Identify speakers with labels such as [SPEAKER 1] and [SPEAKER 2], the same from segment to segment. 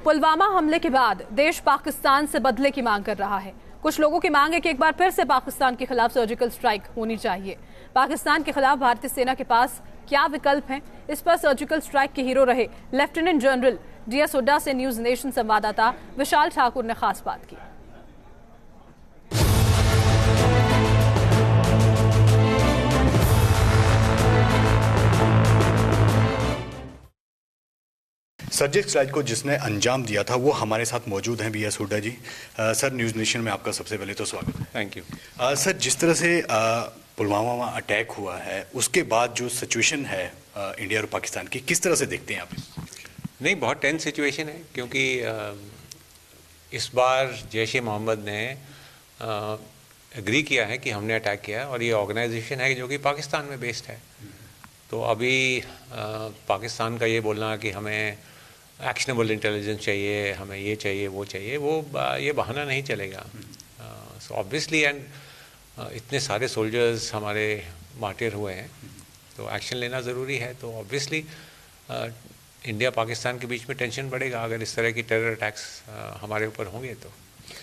[SPEAKER 1] पुलवामा हमले के बाद देश पाकिस्तान से बदले की मांग कर रहा है। कुछ लोगों की मांग है कि एक बार फिर से पाकिस्तान के खिलाफ सर्जिकल स्ट्राइक होनी चाहिए। पाकिस्तान के खिलाफ भारतीय सेना के पास क्या विकल्प हैं, इस पर सर्जिकल स्ट्राइक के हीरो रहे लेफ्टिनेंट जनरल DS हुड्डा से न्यूज नेशन संवाददाता विशाल ठाकुर ने खास बात की।
[SPEAKER 2] सर्जिकल स्ट्राइक को जिसने अंजाम दिया था वो हमारे साथ मौजूद हैं DS हुड्डा जी। सर, न्यूज़ नेशन में आपका सबसे पहले तो स्वागत है।
[SPEAKER 3] Thank you.
[SPEAKER 2] सर, जिस तरह से पुलवामा में अटैक हुआ है उसके बाद जो सिचुएशन है इंडिया और पाकिस्तान की, किस तरह से देखते हैं आप?
[SPEAKER 3] नहीं, बहुत टेंस सिचुएशन है क्योंकि इस बार जैश ए मोहम्मद ने एग्री किया है कि हमने अटैक किया है और ये ऑर्गेनाइजेशन है जो कि पाकिस्तान में बेस्ड है। तो अभी पाकिस्तान का ये बोलना कि हमें एक्शनेबल इंटेलिजेंस चाहिए, हमें ये चाहिए वो चाहिए, वो ये बहाना नहीं चलेगा। सो ऑब्वियसली एंड इतने सारे सोल्जर्स हमारे मार्टिर हुए हैं तो एक्शन लेना ज़रूरी है। तो ऑब्वियसली इंडिया पाकिस्तान के बीच में टेंशन बढ़ेगा अगर इस तरह की टेरर अटैक्स हमारे ऊपर होंगे। तो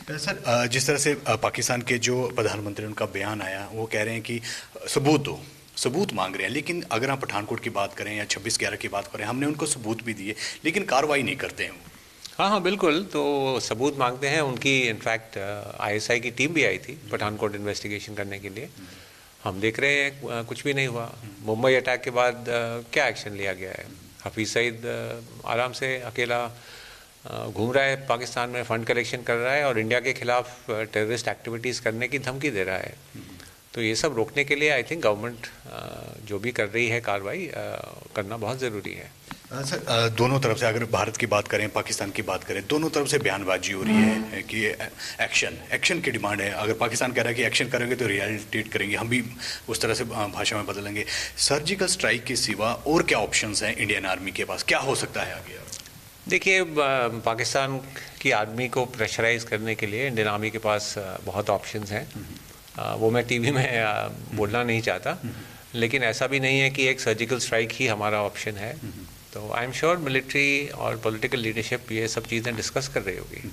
[SPEAKER 2] सर, जिस तरह से पाकिस्तान के जो प्रधानमंत्री उनका बयान आया वो कह रहे हैं कि सबूत मांग रहे हैं, लेकिन अगर हम पठानकोट की बात करें या 26/11 की बात करें, हमने उनको सबूत भी दिए लेकिन कार्रवाई नहीं करते हैं।
[SPEAKER 3] हाँ, बिल्कुल। तो सबूत मांगते हैं। उनकी इनफैक्ट ISI की टीम भी आई थी पठानकोट इन्वेस्टिगेशन करने के लिए। हम देख रहे हैं कुछ भी नहीं हुआ। मुंबई अटैक के बाद क्या एक्शन लिया गया है? हफीज़ सईद आराम से अकेला घूम रहा है पाकिस्तान में, फ़ंड कलेक्शन कर रहा है और इंडिया के खिलाफ टेररिस्ट एक्टिविटीज़ करने की धमकी दे रहा है। तो ये सब रोकने के लिए आई थिंक गवर्नमेंट जो भी कर रही है कार्रवाई करना बहुत ज़रूरी है।
[SPEAKER 2] सर, दोनों तरफ से अगर भारत की बात करें, पाकिस्तान की बात करें, दोनों तरफ से बयानबाजी हो रही है कि एक्शन की डिमांड है। अगर पाकिस्तान कह रहा है कि एक्शन करेंगे तो रियलिटेट करेंगे, हम भी उस तरह से भाषा में बदलेंगे। सर्जिकल स्ट्राइक के सिवा और क्या ऑप्शंस हैं इंडियन आर्मी के पास? क्या हो सकता है आगे?
[SPEAKER 3] देखिए, पाकिस्तान की आर्मी को प्रेशराइज करने के लिए इंडियन आर्मी के पास बहुत ऑप्शंस हैं। वो मैं टीवी में बोलना नहीं चाहता, लेकिन ऐसा भी नहीं है कि एक सर्जिकल स्ट्राइक ही हमारा ऑप्शन है। तो आई एम श्योर मिलिट्री और पॉलिटिकल लीडरशिप ये सब चीज़ें डिस्कस कर रही होगी।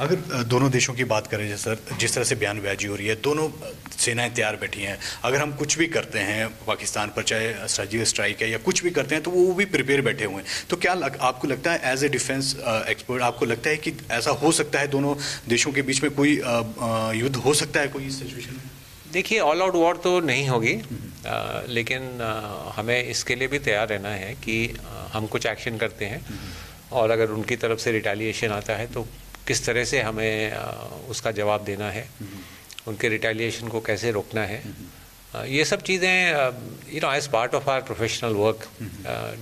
[SPEAKER 2] अगर दोनों देशों की बात करें सर, जिस तरह से बयानबाजी हो रही है, दोनों सेनाएं तैयार बैठी हैं। अगर हम कुछ भी करते हैं पाकिस्तान पर, चाहे सर्जिकल स्ट्राइक है या कुछ भी करते हैं, तो वो भी प्रिपेयर बैठे हुए हैं। तो क्या आपको लगता है एज ए डिफेंस एक्सपर्ट, आपको लगता है कि ऐसा हो सकता है दोनों देशों के बीच में कोई युद्ध हो सकता है कोई सिचुएशन में?
[SPEAKER 3] देखिए, ऑल आउट वॉर तो नहीं होगी, लेकिन हमें इसके लिए भी तैयार रहना है कि हम कुछ एक्शन करते हैं और अगर उनकी तरफ से रिटेलिएशन आता है तो किस तरह से हमें उसका जवाब देना है, उनके रिटेलिएशन को कैसे रोकना है। ये सब चीज़ें as part of our professional work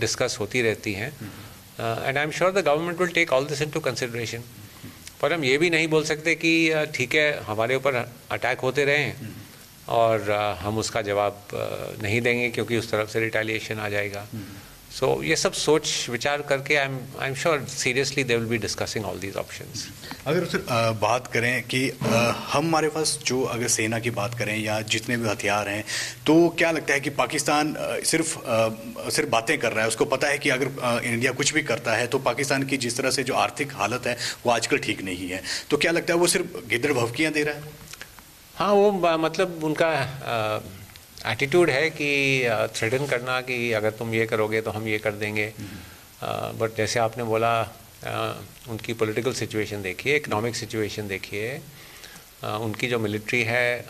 [SPEAKER 3] discuss होती रहती हैं and I am sure the government will take all this into consideration. पर हम ये भी नहीं बोल सकते कि ठीक है, हमारे ऊपर अटैक होते रहें और हम उसका जवाब नहीं देंगे क्योंकि उस तरफ से रिटेलिएशन आ जाएगा। सो ये सब सोच विचार करके आई am sure seriously they will be discussing all these options.
[SPEAKER 2] अगर सर बात करें कि हमारे पास जो अगर सेना की बात करें या जितने भी हथियार हैं, तो क्या लगता है कि पाकिस्तान सिर्फ बातें कर रहा है? उसको पता है कि अगर इंडिया कुछ भी करता है तो पाकिस्तान की जिस तरह से जो आर्थिक हालत है वो आजकल ठीक नहीं है, तो क्या लगता है वो सिर्फ गिद्दड़ भभकियाँ दे रहा है?
[SPEAKER 3] हाँ, वो मतलब उनका एटीट्यूड है कि थ्रेटन करना कि अगर तुम ये करोगे तो हम ये कर देंगे। बट जैसे आपने बोला, उनकी पॉलिटिकल सिचुएशन देखिए, इकोनॉमिक सिचुएशन देखिए, उनकी जो मिलिट्री है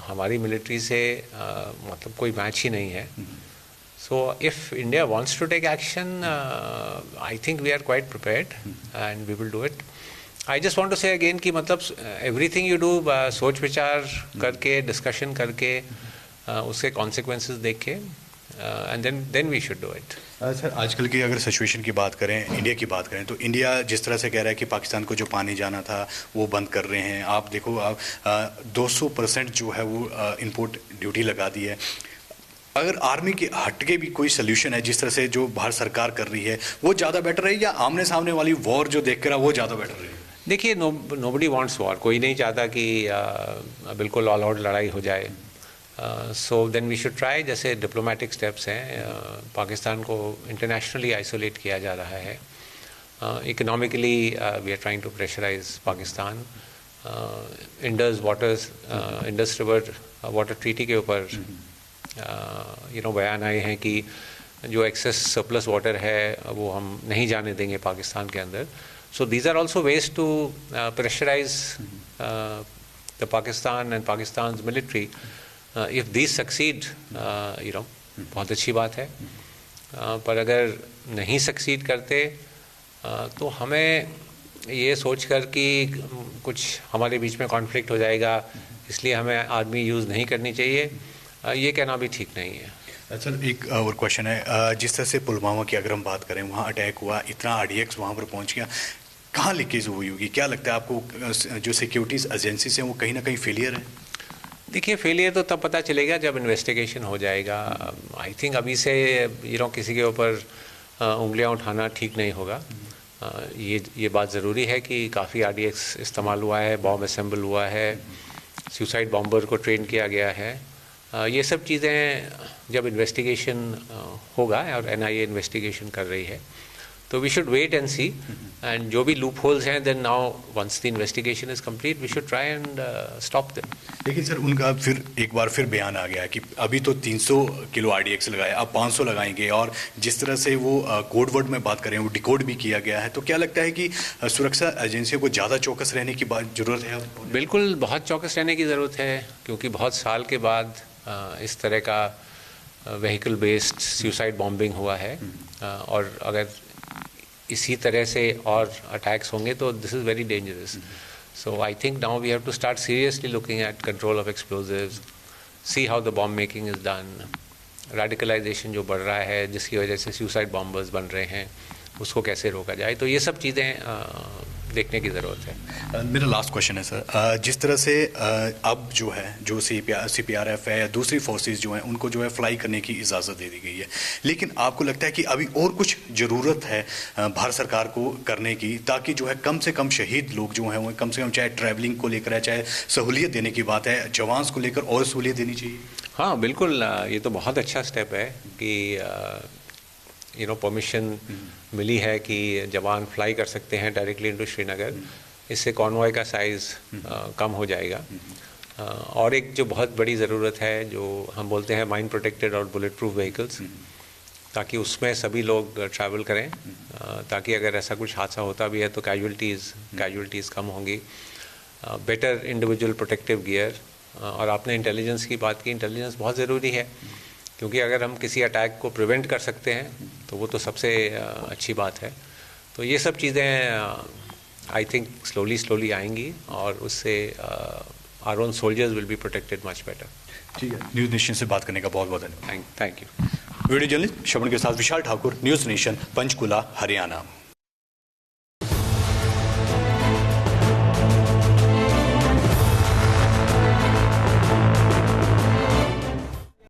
[SPEAKER 3] हमारी मिलिट्री से मतलब कोई मैच ही नहीं है। So if India wants to take action, I think we are quite prepared and we will do it. I just want to say again कि मतलब एवरीथिंग यू डू सोच विचार करके, डिस्कशन करके, उसके कॉन्सिक्वेंसेस देख के and then we should do it.
[SPEAKER 2] Sir, आजकल की अगर सिचुएशन की बात करें, इंडिया की बात करें, तो इंडिया जिस तरह से कह रहा है कि पाकिस्तान को जो पानी जाना था वो बंद कर रहे हैं। आप देखो, 200% जो है वो इंपोर्ट ड्यूटी लगा दी है। अगर आर्मी के हटके भी कोई सोल्यूशन है जिस तरह से जो भारत सरकार कर रही है, वो ज़्यादा बेटर है या आमने सामने वाली वॉर जो देख कर वो ज़्यादा बेटर है?
[SPEAKER 3] देखिए, नोबडी वांट्स वॉर। कोई नहीं चाहता कि बिल्कुल ऑल आउट लड़ाई हो जाए। So then we should try, जैसे डिप्लोमेटिक स्टेप्स हैं, पाकिस्तान को इंटरनेशनली आइसोलेट किया जा रहा है, economically we are trying to pressurise Pakistan. Indus river water treaty के ऊपर बयान आए हैं कि जो एक्सेस सरप्लस वाटर है वो हम नहीं जाने देंगे पाकिस्तान के अंदर। So these are also ways to pressurise the Pakistan and Pakistan military. If this succeed बहुत अच्छी बात है, पर अगर नहीं सक्सीड करते तो हमें ये सोचकर कि कुछ हमारे बीच में कॉन्फ्लिक्ट हो जाएगा इसलिए हमें आर्मी यूज़ नहीं करनी चाहिए, ये कहना भी ठीक नहीं है।
[SPEAKER 2] सर एक और क्वेश्चन है, जिस तरह से पुलवामा की अगर हम बात करें, वहाँ अटैक हुआ, इतना RDX वहाँ पर पहुँच गया, कहाँ लीकेज हुई होगी? क्या लगता है आपको जो सिक्योरिटीज एजेंसीज हैं वो कहीं ना कहीं फेलियर है?
[SPEAKER 3] देखिए, फेलियर तो तब पता चलेगा जब इन्वेस्टिगेशन हो जाएगा। आई थिंक अभी से किसी के ऊपर उंगलियां उठाना ठीक नहीं होगा। ये बात ज़रूरी है कि काफ़ी RDX इस्तेमाल हुआ है, बॉम्ब असेंबल हुआ है, सुसाइड बॉम्बर को ट्रेन किया गया है। ये सब चीज़ें जब इन्वेस्टिगेशन होगा और NIA इन्वेस्टिगेशन कर रही है तो we should wait and see, and जो भी लूप होल्स हैं then now once the investigation is complete we should try and stop them.
[SPEAKER 2] लेकिन सर उनका फिर एक बार फिर बयान आ गया कि अभी तो 300 किलो RDX लगाए, अब 500 लगाएंगे, और जिस तरह से वो कोड वर्ड में बात करें वो डिकोड भी किया गया है। तो क्या लगता है कि सुरक्षा एजेंसियों को ज़्यादा चौकस रहने की ज़रूरत है?
[SPEAKER 3] बिल्कुल बहुत चौकस रहने की ज़रूरत है, क्योंकि बहुत साल के बाद इस तरह का व्हीकल बेस्ड सुसाइड बॉम्बिंग हुआ है, और अगर इसी तरह से और अटैक्स होंगे तो this is very dangerous. So I think now we have to start seriously looking at control of explosives, see how the bomb making is done, radicalisation जो बढ़ रहा है जिसकी वजह से सुसाइड बॉम्बर्स बन रहे हैं उसको कैसे रोका जाए। तो ये सब चीज़ें देखने की ज़रूरत है।
[SPEAKER 2] मेरा लास्ट क्वेश्चन है सर, जिस तरह से अब जो है जो CPRF है या दूसरी फोर्सेस जो हैं उनको जो है फ्लाई करने की इजाज़त दे दी गई है, लेकिन आपको लगता है कि अभी और कुछ ज़रूरत है भारत सरकार को करने की, ताकि जो है कम से कम शहीद लोग जो हैं वो कम से कम, चाहे ट्रैवलिंग को लेकर है, चाहे सहूलियत देने की बात है, जवान को लेकर और सहूलियत देनी चाहिए?
[SPEAKER 3] हाँ बिल्कुल, ये तो बहुत अच्छा स्टेप है कि परमिशन मिली है कि जवान फ्लाई कर सकते हैं डायरेक्टली इनटू श्रीनगर। इससे कॉन्वॉय का साइज़ कम हो जाएगा। और एक जो बहुत बड़ी ज़रूरत है, जो हम बोलते हैं माइन प्रोटेक्टेड और बुलेट प्रूफ व्हीकल्स, ताकि उसमें सभी लोग ट्रैवल करें, ताकि अगर ऐसा कुछ हादसा होता भी है तो कैजुअल्टीज़ कम होंगी। बेटर इंडिविजुअल प्रोटेक्टिव गियर, और आपने इंटेलिजेंस की बात की, इंटेलिजेंस बहुत ज़रूरी है, क्योंकि अगर हम किसी अटैक को प्रिवेंट कर सकते हैं तो वो तो सबसे अच्छी बात है। तो ये सब चीज़ें आई थिंक स्लोली आएंगी, और उससे our own soldiers will be protected much better.
[SPEAKER 2] ठीक है, न्यूज़ नेशन से बात करने का बहुत बहुत धन्यवाद।
[SPEAKER 3] Thank you.
[SPEAKER 2] वीडियो जर्नलिस्ट श्रवण के साथ विशाल ठाकुर, न्यूज़ नेशन, पंचकुला, हरियाणा।